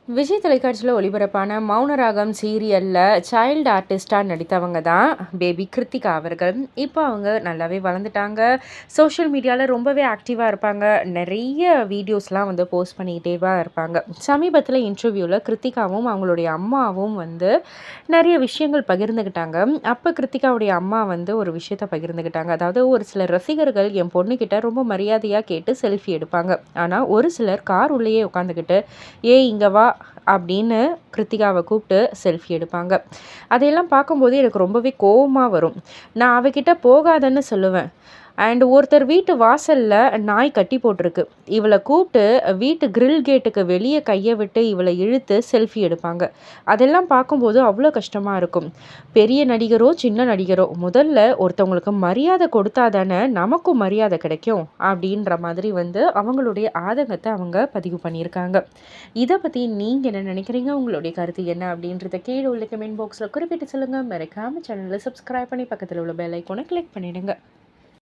விஜய் தொலைக்காட்சியில் ஒளிபரப்பான மௌனராகம் சீரியலில் சைல்டு ஆர்டிஸ்டாக நடித்தவங்க தான் பேபி கிருத்திகா அவர்கள். இப்போ அவங்க நல்லாவே வளர்ந்துட்டாங்க. சோஷியல் மீடியாவில் ரொம்பவே ஆக்டிவாக இருப்பாங்க. நிறைய வீடியோஸ்லாம் போஸ்ட் பண்ணிக்கிட்டே தான் இருப்பாங்க. சமீபத்தில் இன்டர்வியூவில் கிருத்திகாவும் அவங்களுடைய அம்மாவும் நிறைய விஷயங்கள் பகிர்ந்துக்கிட்டாங்க. அப்போ கிருத்திகாவுடைய அம்மா ஒரு விஷயத்தை பகிர்ந்துக்கிட்டாங்க. அதாவது ஒரு சில ரசிகர்கள் என் பொண்ணுக்கிட்ட ரொம்ப மரியாதையாக கேட்டு செல்ஃபி எடுப்பாங்க. ஆனால் ஒரு சிலர் கார் உள்ளேயே உட்காந்துக்கிட்டு இங்கே வா அப்படின்னு கிருத்திகாவை கூப்பிட்டு செல்ஃபி எடுப்பாங்க. அதையெல்லாம் பார்க்கும்போது எனக்கு ரொம்பவே கோவமாக வரும். நான் அவகிட்ட போகாதன்னு சொல்லுவேன். ஒருத்தர் வீட்டு வாசலில் நாய் கட்டி போட்டிருக்கு. இவளை கூப்பிட்டு வீட்டு கிரில் கேட்டுக்கு வெளியே கையை விட்டு இவளை இழுத்து செல்ஃபி எடுப்பாங்க. அதெல்லாம் பார்க்கும்போது அவ்வளோ கஷ்டமாக இருக்கும். பெரிய நடிகரோ சின்ன நடிகரோ முதல்ல ஒருத்தவங்களுக்கு மரியாதை கொடுத்தா தானே நமக்கும் மரியாதை கிடைக்கும் அப்படின்ற மாதிரி அவங்களுடைய ஆதங்கத்தை அவங்க பதிவு பண்ணியிருக்காங்க. இதை பற்றி நீங்கள் என்ன நினைக்கிறீங்க? உங்களுடைய கருத்து என்ன அப்படின்றத கீழே உள்ள கமெண்ட் பாக்ஸில் குறிப்பிட்டு சொல்லுங்கள். மறக்காமல் சேனலை சப்ஸ்கிரைப் பண்ணி பக்கத்தில் உள்ள பெல் ஐக்கானை கிளிக் பண்ணிடுங்க.